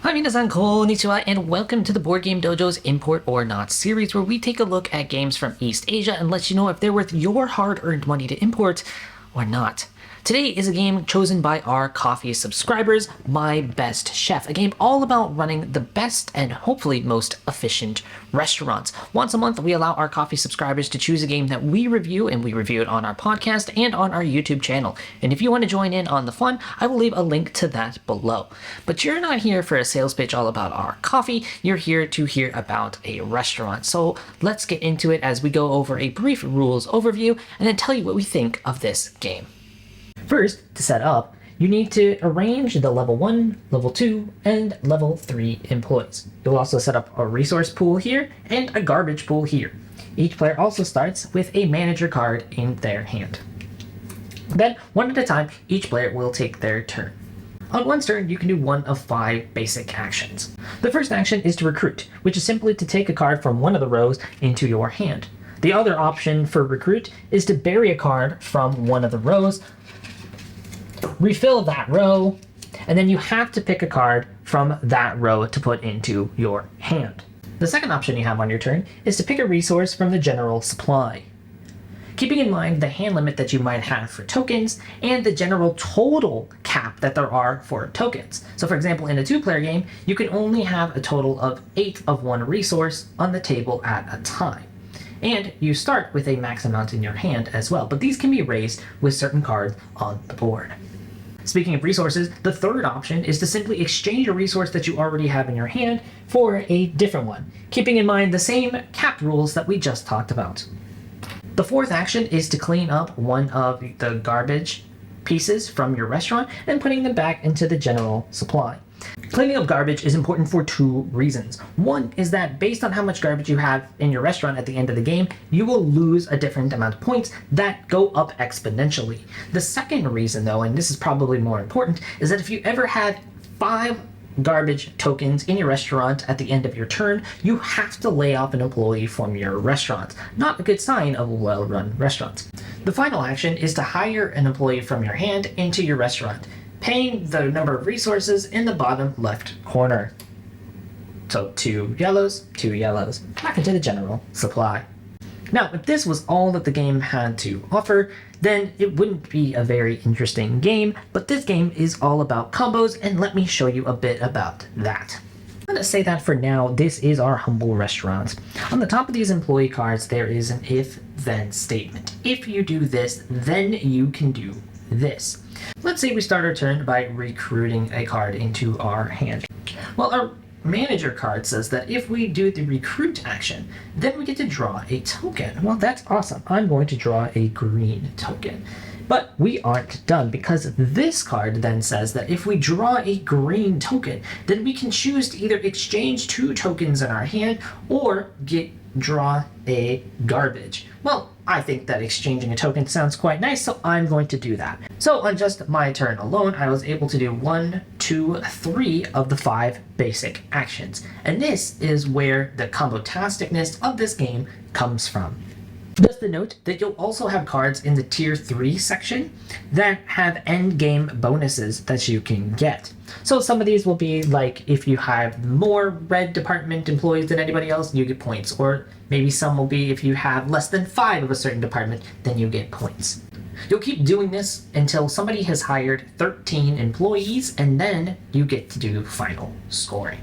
Hi, minasan, konnichiwa, and welcome to the Board Game Dojo's Import or Not series, where we take a look at games from East Asia and let you know if they're worth your hard-earned money to import or not. Today is a game chosen by our coffee subscribers, My Best Chef, a game all about running the best and hopefully most efficient restaurants. Once a month, we allow our coffee subscribers to choose a game that we review, and we review it on our podcast and on our YouTube channel. And if you want to join in on the fun, I will leave a link to that below. But you're not here for a sales pitch all about our coffee, you're here to hear about a restaurant. So let's get into it as we go over a brief rules overview and then tell you what we think of this game. First, to set up, you need to arrange the level 1, level 2, and level 3 employees. You'll also set up a resource pool here and a garbage pool here. Each player also starts with a manager card in their hand. Then, one at a time, each player will take their turn. On one's turn, you can do one of 5 basic actions. The first action is to recruit, which is simply to take a card from one of the rows into your hand. The other option for recruit is to bury a card from one of the rows, refill that row, and then you have to pick a card from that row to put into your hand. The second option you have on your turn is to pick a resource from the general supply. Keeping in mind the hand limit that you might have for tokens and the general total cap that there are for tokens. So for example, in a 2-player game, you can only have a total of 8 of one resource on the table at a time. And you start with a max amount in your hand as well, but these can be raised with certain cards on the board. Speaking of resources, the third option is to simply exchange a resource that you already have in your hand for a different one, keeping in mind the same cap rules that we just talked about. The fourth action is to clean up one of the garbage pieces from your restaurant and putting them back into the general supply. Cleaning up garbage is important for 2 reasons. One is that based on how much garbage you have in your restaurant at the end of the game, you will lose a different amount of points that go up exponentially. The second reason though, and this is probably more important, is that if you ever had 5 garbage tokens in your restaurant at the end of your turn, you have to lay off an employee from your restaurant. Not a good sign of a well-run restaurant. The final action is to hire an employee from your hand into your restaurant, paying the number of resources in the bottom left corner. So 2 yellows, back into the general supply. Now, if this was all that the game had to offer, then it wouldn't be a very interesting game, but this game is all about combos, and let me show you a bit about that. I'm going to say that for now, this is our humble restaurant. On the top of these employee cards, there is an if-then statement. If you do this, then you can do this. Let's say we start our turn by recruiting a card into our hand. Well, our manager card says that if we do the recruit action, then we get to draw a token. Well, that's awesome. I'm going to draw a green token. But we aren't done, because this card then says that if we draw a green token, then we can choose to either exchange 2 tokens in our hand or draw a garbage. Well, I think that exchanging a token sounds quite nice, so I'm going to do that. So on just my turn alone, I was able to do 1, 2, 3 of the 5 basic actions. And this is where the combo-tasticness of this game comes from. Just to note that you'll also have cards in the tier 3 section that have end game bonuses that you can get. So some of these will be like if you have more red department employees than anybody else, you get points. Or maybe some will be if you have less than 5 of a certain department, then you get points. You'll keep doing this until somebody has hired 13 employees, and then you get to do final scoring.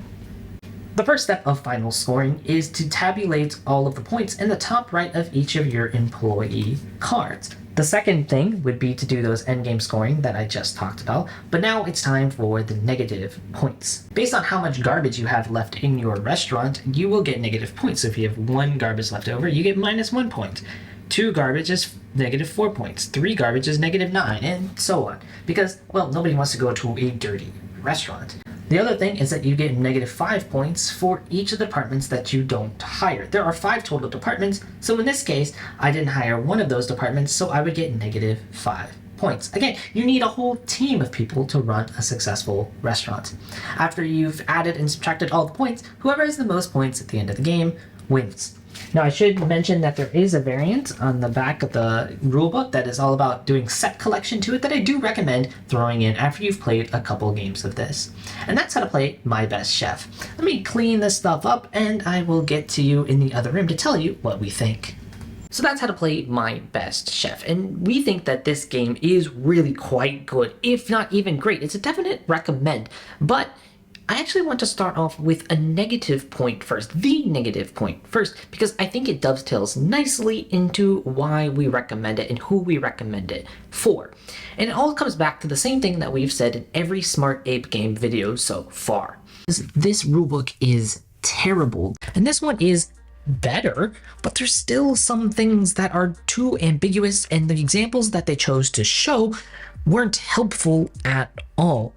The first step of final scoring is to tabulate all of the points in the top right of each of your employee cards. The second thing would be to do those endgame scoring that I just talked about, but now it's time for the negative points. Based on how much garbage you have left in your restaurant, you will get negative points. So if you have 1 garbage left over, you get -1 point. 2 garbage is -4 points. 3 garbage is -9, and so on. Because, well, nobody wants to go to a dirty restaurant. The other thing is that you get -5 points for each of the departments that you don't hire. There are 5 total departments, so in this case, I didn't hire one of those departments, so I would get -5 points. Again, you need a whole team of people to run a successful restaurant. After you've added and subtracted all the points, whoever has the most points at the end of the game wins. Now, I should mention that there is a variant on the back of the rulebook that is all about doing set collection to it that I do recommend throwing in after you've played a couple games of this. And that's how to play My Best Chef. Let me clean this stuff up and I will get to you in the other room to tell you what we think. So that's how to play My Best Chef, and we think that this game is really quite good, if not even great. It's a definite recommend, but I actually want to start off with a negative point first, the negative point first, because I think it dovetails nicely into why we recommend it and who we recommend it for. And it all comes back to the same thing that we've said in every SmartApe game video so far. This rulebook is terrible, and this one is better, but there's still some things that are too ambiguous, and the examples that they chose to show weren't helpful at all.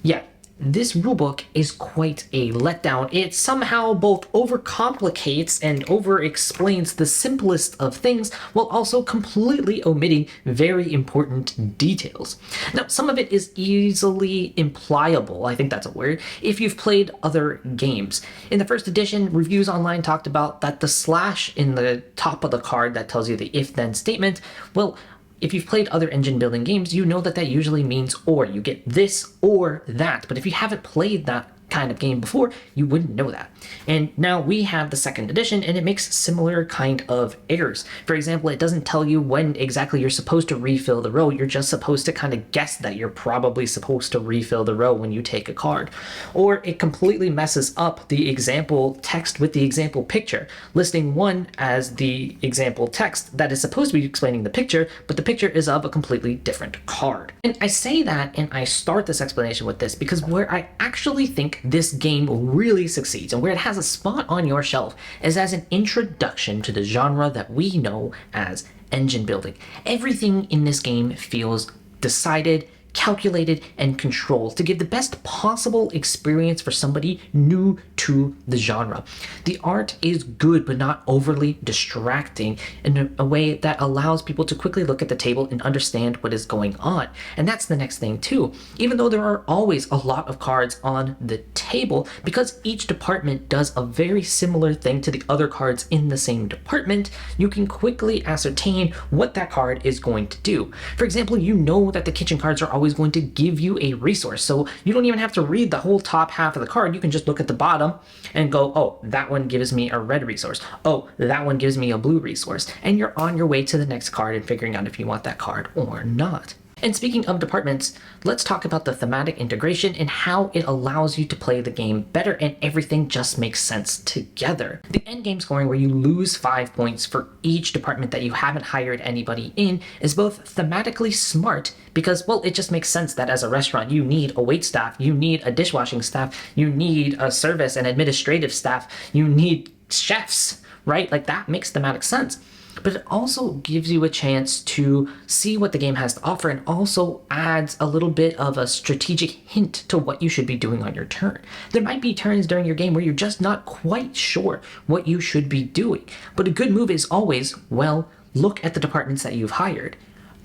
Yeah, this rulebook is quite a letdown. It somehow both overcomplicates and over-explains the simplest of things while also completely omitting very important details. Now, some of it is easily impliable, I think that's a word, if you've played other games. In the first edition, reviews online talked about that the slash in the top of the card that tells you the if-then statement, well, if you've played other engine building games, you know that that usually means or. You get this or that. But if you haven't played that kind of game before, you wouldn't know that. And now we have the second edition, and it makes similar kind of errors. For example, it doesn't tell you when exactly you're supposed to refill the row. You're just supposed to kind of guess that you're probably supposed to refill the row when you take a card. Or it completely messes up the example text with the example picture, listing one as the example text that is supposed to be explaining the picture, but the picture is of a completely different card. And I say that, and I start this explanation with this because where I actually think this game really succeeds and where it has a spot on your shelf is as an introduction to the genre that we know as engine building. Everything in this game feels decided, calculated, and controlled to give the best possible experience for somebody new to the genre. The art is good but not overly distracting in a way that allows people to quickly look at the table and understand what is going on. And that's the next thing too. Even though there are always a lot of cards on the table, because each department does a very similar thing to the other cards in the same department, you can quickly ascertain what that card is going to do. For example, you know that the kitchen cards are always going to give you a resource, so you don't even have to read the whole top half of the card. You can just look at the bottom and go, oh, that one gives me a red resource. Oh, that one gives me a blue resource. And you're on your way to the next card and figuring out if you want that card or not. And speaking of departments, let's talk about the thematic integration and how it allows you to play the game better and everything just makes sense together. The endgame scoring, where you lose 5 points for each department that you haven't hired anybody in, is both thematically smart because, well, it just makes sense that as a restaurant you need a waitstaff, you need a dishwashing staff, you need a service and administrative staff, you need chefs, right? Like that makes thematic sense. But it also gives you a chance to see what the game has to offer and also adds a little bit of a strategic hint to what you should be doing on your turn. There might be turns during your game where you're just not quite sure what you should be doing. But a good move is always, well, look at the departments that you've hired.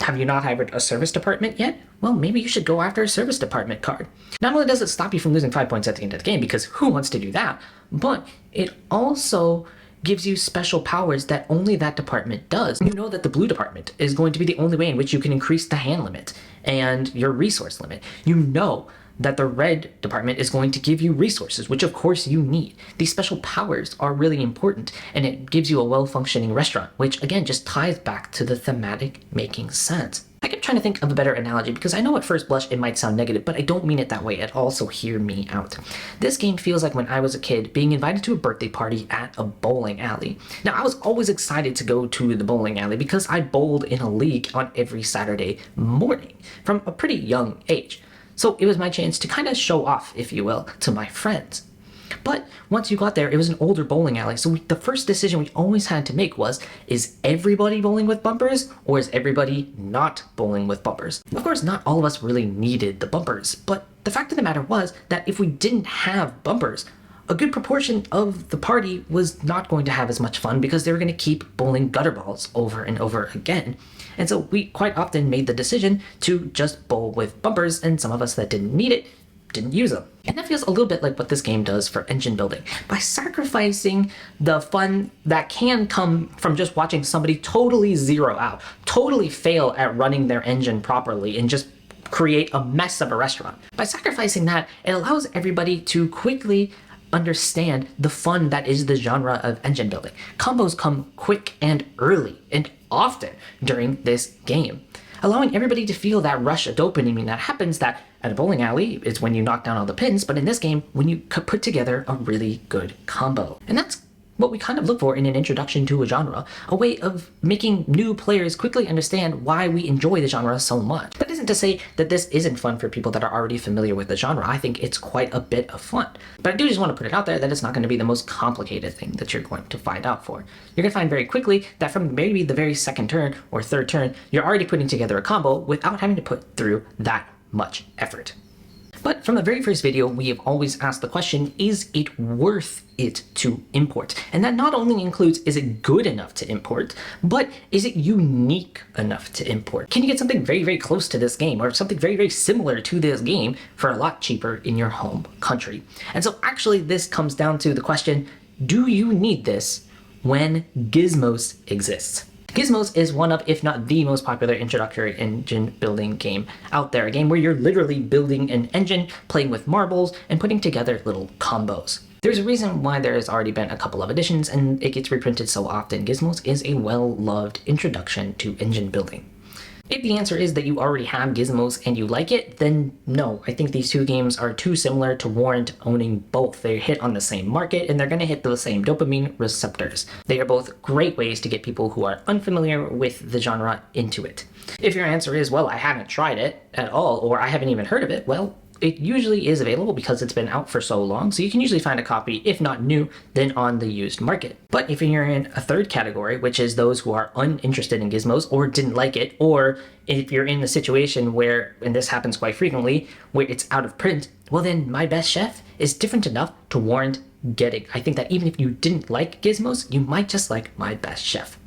Have you not hired a service department yet? Well, maybe you should go after a service department card. Not only does it stop you from losing 5 points at the end of the game, because who wants to do that, but it also gives you special powers that only that department does. You know that the blue department is going to be the only way in which you can increase the hand limit and your resource limit. You know that the red department is going to give you resources, which of course you need. These special powers are really important, and it gives you a well-functioning restaurant, which again just ties back to the thematic making sense. I kept trying to think of a better analogy because I know at first blush it might sound negative, but I don't mean it that way at all, so hear me out. This game feels like when I was a kid being invited to a birthday party at a bowling alley. Now, I was always excited to go to the bowling alley because I bowled in a league on every Saturday morning from a pretty young age. So it was my chance to kind of show off, if you will, to my friends. But once you got there, it was an older bowling alley, so the first decision we always had to make was, is everybody bowling with bumpers, or is everybody not bowling with bumpers? Of course, not all of us really needed the bumpers, but the fact of the matter was that if we didn't have bumpers, a good proportion of the party was not going to have as much fun because they were going to keep bowling gutter balls over and over again. And so we quite often made the decision to just bowl with bumpers, and some of us that didn't need it didn't use them. And that feels a little bit like what this game does for engine building. By sacrificing the fun that can come from just watching somebody totally zero out, totally fail at running their engine properly and just create a mess of a restaurant. By sacrificing that, it allows everybody to quickly understand the fun that is the genre of engine building. Combos come quick and early and often during this game, allowing everybody to feel that rush of dopamine that happens that at a bowling alley is when you knock down all the pins, but in this game, when you put together a really good combo. And that's what we kind of look for in an introduction to a genre, a way of making new players quickly understand why we enjoy the genre so much. That isn't to say that this isn't fun for people that are already familiar with the genre. I think it's quite a bit of fun. But I do just want to put it out there that it's not going to be the most complicated thing that you're going to find out for. You're going to find very quickly that from maybe the very second turn or third turn, you're already putting together a combo without having to put through that much effort. But from the very first video, we have always asked the question, is it worth it to import? And that not only includes, is it good enough to import, but is it unique enough to import? Can you get something very, very close to this game or something very, very similar to this game for a lot cheaper in your home country? And so actually this comes down to the question, do you need this when Gizmos exists? Gizmos is one of, if not the most popular introductory engine building game out there. A game where you're literally building an engine, playing with marbles, and putting together little combos. There's a reason why there has already been a couple of editions and it gets reprinted so often. Gizmos is a well-loved introduction to engine building. If the answer is that you already have Gizmos and you like it, then no. I think these two games are too similar to warrant owning both. They hit on the same market and they're going to hit the same dopamine receptors. They are both great ways to get people who are unfamiliar with the genre into it. If your answer is, well, I haven't tried it at all, or I haven't even heard of it, well, it usually is available because it's been out for so long, so you can usually find a copy, if not new, then on the used market. But if you're in a third category, which is those who are uninterested in Gizmos or didn't like it, or if you're in the situation where, and this happens quite frequently, where it's out of print, well then My Best Chef is different enough to warrant getting. I think that even if you didn't like Gizmos, you might just like My Best Chef.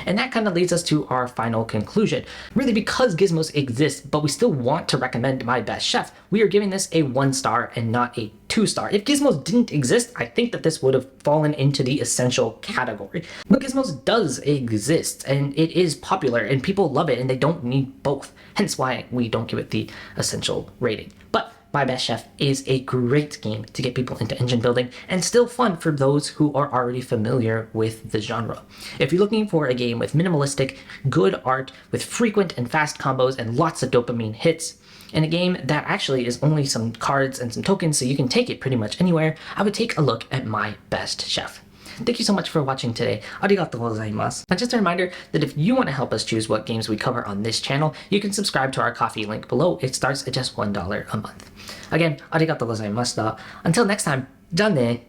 And that kind of leads us to our final conclusion. Really, because Gizmos exist, but we still want to recommend My Best Chef, we are giving this a 1-star and not a 2-star. If Gizmos didn't exist, I think that this would have fallen into the essential category. But Gizmos does exist, and it is popular, and people love it, and they don't need both. Hence why we don't give it the essential rating. But My Best Chef is a great game to get people into engine building and still fun for those who are already familiar with the genre. If you're looking for a game with minimalistic, good art, with frequent and fast combos and lots of dopamine hits, and a game that actually is only some cards and some tokens so you can take it pretty much anywhere, I would take a look at My Best Chef. Thank you so much for watching today. Arigatou gozaimasu. And just a reminder that if you want to help us choose what games we cover on this channel, you can subscribe to our Ko-fi link below. It starts at just $1 a month. Again, arigatou gozaimashita. Until next time, ja ne.